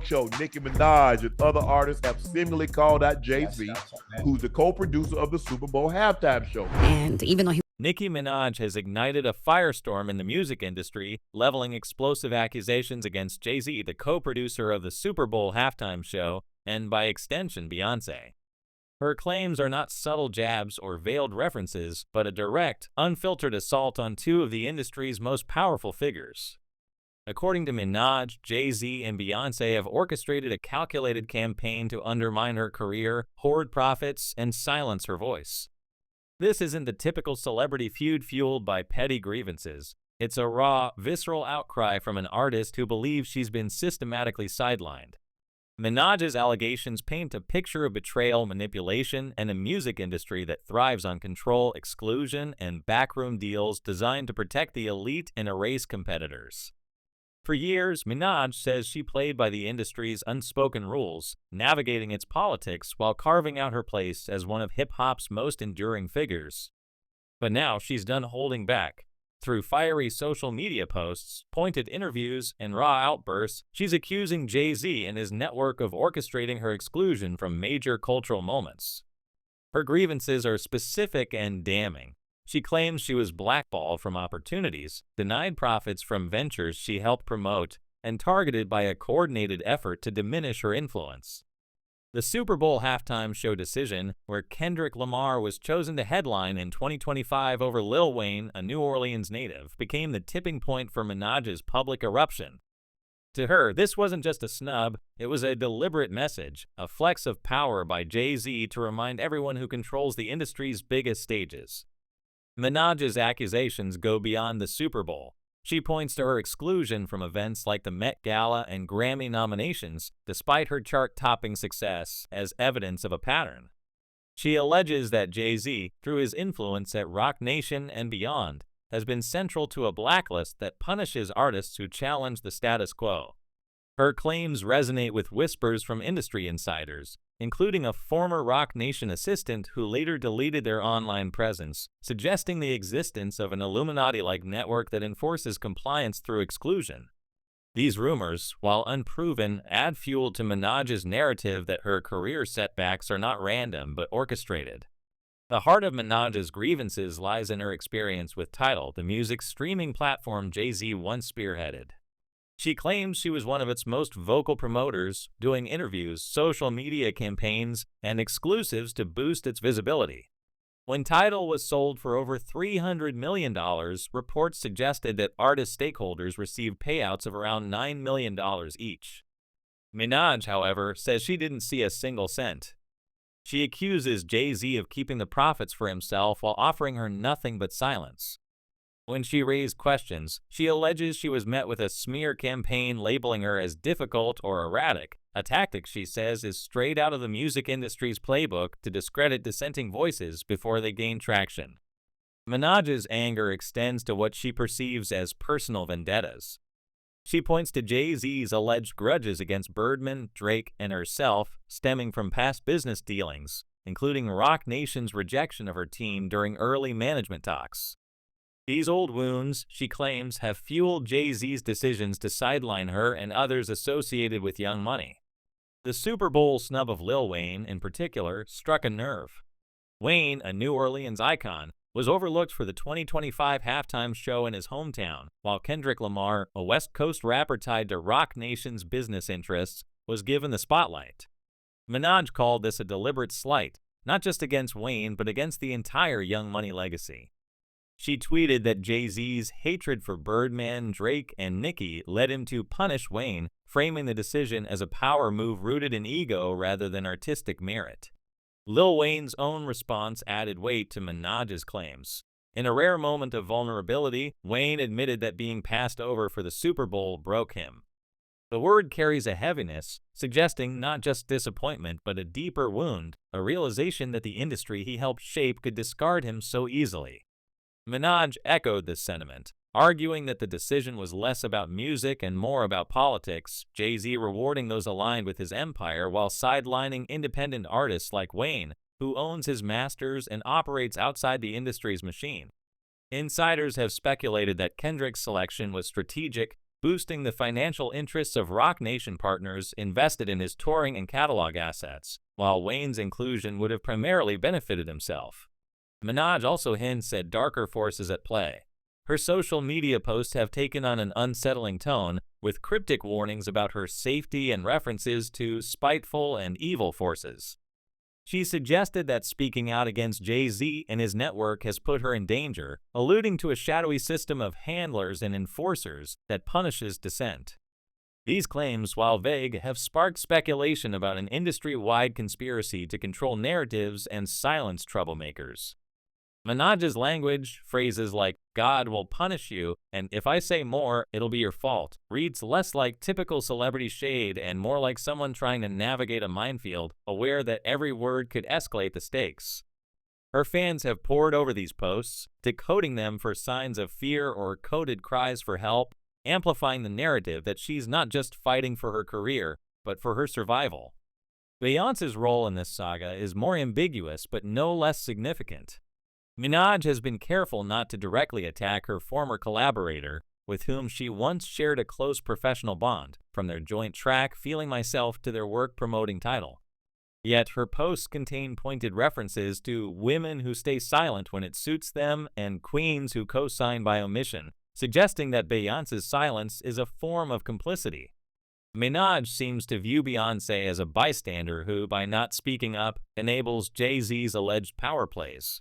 Award show, Nicki Minaj and other artists have seemingly called out Jay-Z, who's the co-producer of the Super Bowl halftime show. And even though Nicki Minaj has ignited a firestorm in the music industry, leveling explosive accusations against Jay-Z, the co-producer of the Super Bowl halftime show, and by extension, Beyoncé. Her claims are not subtle jabs or veiled references, but a direct, unfiltered assault on two of the industry's most powerful figures. According to Minaj, Jay-Z and Beyoncé have orchestrated a calculated campaign to undermine her career, hoard profits, and silence her voice. This isn't the typical celebrity feud fueled by petty grievances. It's a raw, visceral outcry from an artist who believes she's been systematically sidelined. Minaj's allegations paint a picture of betrayal, manipulation, and a music industry that thrives on control, exclusion, and backroom deals designed to protect the elite and erase competitors. For years, Minaj says she played by the industry's unspoken rules, navigating its politics while carving out her place as one of hip-hop's most enduring figures. But now she's done holding back. Through fiery social media posts, pointed interviews, and raw outbursts, she's accusing Jay-Z and his network of orchestrating her exclusion from major cultural moments. Her grievances are specific and damning. She claims she was blackballed from opportunities, denied profits from ventures she helped promote, and targeted by a coordinated effort to diminish her influence. The Super Bowl halftime show decision, where Kendrick Lamar was chosen to headline in 2025 over Lil Wayne, a New Orleans native, became the tipping point for Minaj's public eruption. To her, this wasn't just a snub, it was a deliberate message, a flex of power by Jay-Z to remind everyone who controls the industry's biggest stages. Minaj's accusations go beyond the Super Bowl. She points to her exclusion from events like the Met Gala and Grammy nominations, despite her chart-topping success, as evidence of a pattern. She alleges that Jay-Z, through his influence at Roc Nation and beyond, has been central to a blacklist that punishes artists who challenge the status quo. Her claims resonate with whispers from industry insiders, including a former Roc Nation assistant who later deleted their online presence, suggesting the existence of an Illuminati-like network that enforces compliance through exclusion. These rumors, while unproven, add fuel to Minaj's narrative that her career setbacks are not random but orchestrated. The heart of Minaj's grievances lies in her experience with Tidal, the music streaming platform Jay-Z once spearheaded. She claims she was one of its most vocal promoters, doing interviews, social media campaigns, and exclusives to boost its visibility. When Tidal was sold for over $300 million, reports suggested that artist stakeholders received payouts of around $9 million each. Minaj, however, says she didn't see a single cent. She accuses Jay-Z of keeping the profits for himself while offering her nothing but silence. When she raised questions, she alleges she was met with a smear campaign labeling her as difficult or erratic, a tactic she says is straight out of the music industry's playbook to discredit dissenting voices before they gain traction. Minaj's anger extends to what she perceives as personal vendettas. She points to Jay-Z's alleged grudges against Birdman, Drake, and herself, stemming from past business dealings, including Roc Nation's rejection of her team during early management talks. These old wounds, she claims, have fueled Jay-Z's decisions to sideline her and others associated with Young Money. The Super Bowl snub of Lil Wayne, in particular, struck a nerve. Wayne, a New Orleans icon, was overlooked for the 2025 halftime show in his hometown, while Kendrick Lamar, a West Coast rapper tied to Roc Nation's business interests, was given the spotlight. Minaj called this a deliberate slight, not just against Wayne but against the entire Young Money legacy. She tweeted that Jay-Z's hatred for Birdman, Drake, and Nicki led him to punish Wayne, framing the decision as a power move rooted in ego rather than artistic merit. Lil Wayne's own response added weight to Minaj's claims. In a rare moment of vulnerability, Wayne admitted that being passed over for the Super Bowl broke him. The word carries a heaviness, suggesting not just disappointment but a deeper wound, a realization that the industry he helped shape could discard him so easily. Minaj echoed this sentiment, arguing that the decision was less about music and more about politics, Jay-Z rewarding those aligned with his empire while sidelining independent artists like Wayne, who owns his masters and operates outside the industry's machine. Insiders have speculated that Kendrick's selection was strategic, boosting the financial interests of Roc Nation partners invested in his touring and catalog assets, while Wayne's inclusion would have primarily benefited himself. Minaj also hints at darker forces at play. Her social media posts have taken on an unsettling tone, with cryptic warnings about her safety and references to spiteful and evil forces. She suggested that speaking out against Jay-Z and his network has put her in danger, alluding to a shadowy system of handlers and enforcers that punishes dissent. These claims, while vague, have sparked speculation about an industry-wide conspiracy to control narratives and silence troublemakers. Minaj's language, phrases like, "God will punish you," and "if I say more, it'll be your fault," reads less like typical celebrity shade and more like someone trying to navigate a minefield, aware that every word could escalate the stakes. Her fans have pored over these posts, decoding them for signs of fear or coded cries for help, amplifying the narrative that she's not just fighting for her career, but for her survival. Beyoncé's role in this saga is more ambiguous but no less significant. Minaj has been careful not to directly attack her former collaborator, with whom she once shared a close professional bond, from their joint track Feeling Myself to their work promoting title. Yet her posts contain pointed references to women who stay silent when it suits them and queens who co-sign by omission, suggesting that Beyoncé's silence is a form of complicity. Minaj seems to view Beyoncé as a bystander who, by not speaking up, enables Jay-Z's alleged power plays.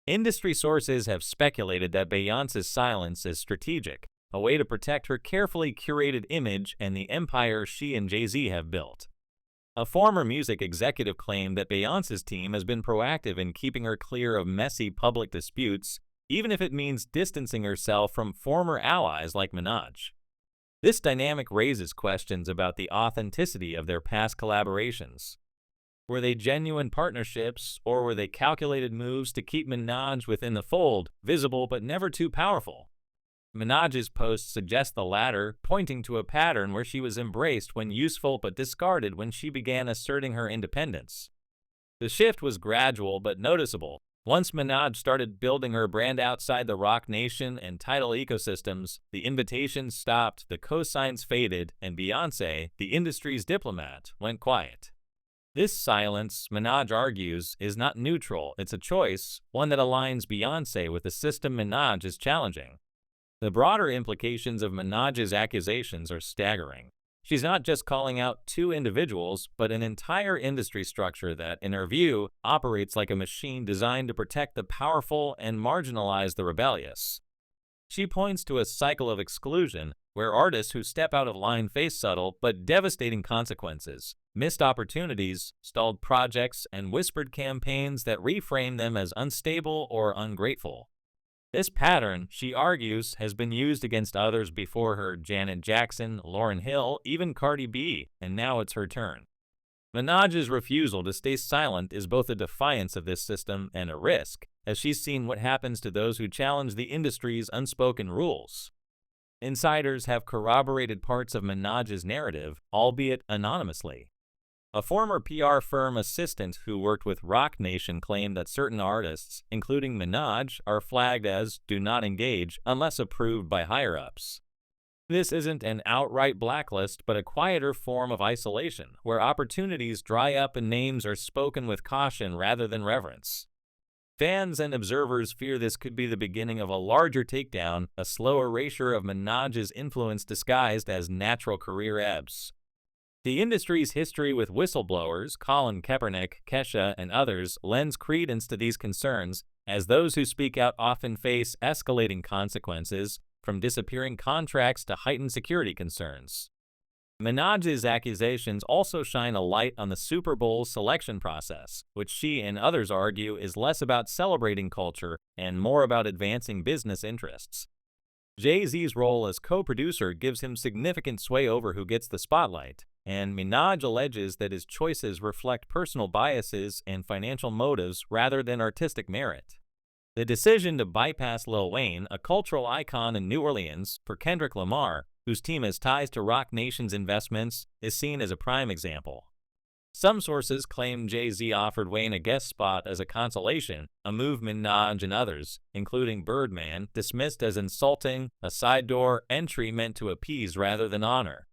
Industry sources have speculated that Beyoncé's silence is strategic, a way to protect her carefully curated image and the empire she and Jay-Z have built. A former music executive claimed that Beyoncé's team has been proactive in keeping her clear of messy public disputes, even if it means distancing herself from former allies like Minaj. This dynamic raises questions about the authenticity of their past collaborations. Were they genuine partnerships, or were they calculated moves to keep Minaj within the fold, visible but never too powerful? Minaj's posts suggest the latter, pointing to a pattern where she was embraced when useful but discarded when she began asserting her independence. The shift was gradual but noticeable. Once Minaj started building her brand outside the Roc Nation and Tidal ecosystems, the invitations stopped, the cosigns faded, and Beyoncé, the industry's diplomat, went quiet. This silence, Minaj argues, is not neutral, it's a choice, one that aligns Beyoncé with the system Minaj is challenging. The broader implications of Minaj's accusations are staggering. She's not just calling out two individuals, but an entire industry structure that, in her view, operates like a machine designed to protect the powerful and marginalize the rebellious. She points to a cycle of exclusion, where artists who step out of line face subtle but devastating consequences, missed opportunities, stalled projects, and whispered campaigns that reframe them as unstable or ungrateful. This pattern, she argues, has been used against others before her: Janet Jackson, Lauryn Hill, even Cardi B, and now it's her turn. Minaj's refusal to stay silent is both a defiance of this system and a risk, as she's seen what happens to those who challenge the industry's unspoken rules. Insiders have corroborated parts of Minaj's narrative, albeit anonymously. A former PR firm assistant who worked with Roc Nation claimed that certain artists, including Minaj, are flagged as "do not engage" unless approved by higher-ups. This isn't an outright blacklist, but a quieter form of isolation, where opportunities dry up and names are spoken with caution rather than reverence. Fans and observers fear this could be the beginning of a larger takedown, a slow erasure of Minaj's influence disguised as natural career ebbs. The industry's history with whistleblowers, Colin Kaepernick, Kesha, and others, lends credence to these concerns, as those who speak out often face escalating consequences, from disappearing contracts to heightened security concerns. Minaj's accusations also shine a light on the Super Bowl selection process, which she and others argue is less about celebrating culture and more about advancing business interests. Jay-Z's role as co-producer gives him significant sway over who gets the spotlight, and Minaj alleges that his choices reflect personal biases and financial motives rather than artistic merit. The decision to bypass Lil Wayne, a cultural icon in New Orleans, for Kendrick Lamar, whose team has ties to Roc Nation's investments, is seen as a prime example. Some sources claim Jay-Z offered Wayne a guest spot as a consolation, a move Minaj and others, including Birdman, dismissed as insulting, a side door entry meant to appease rather than honor.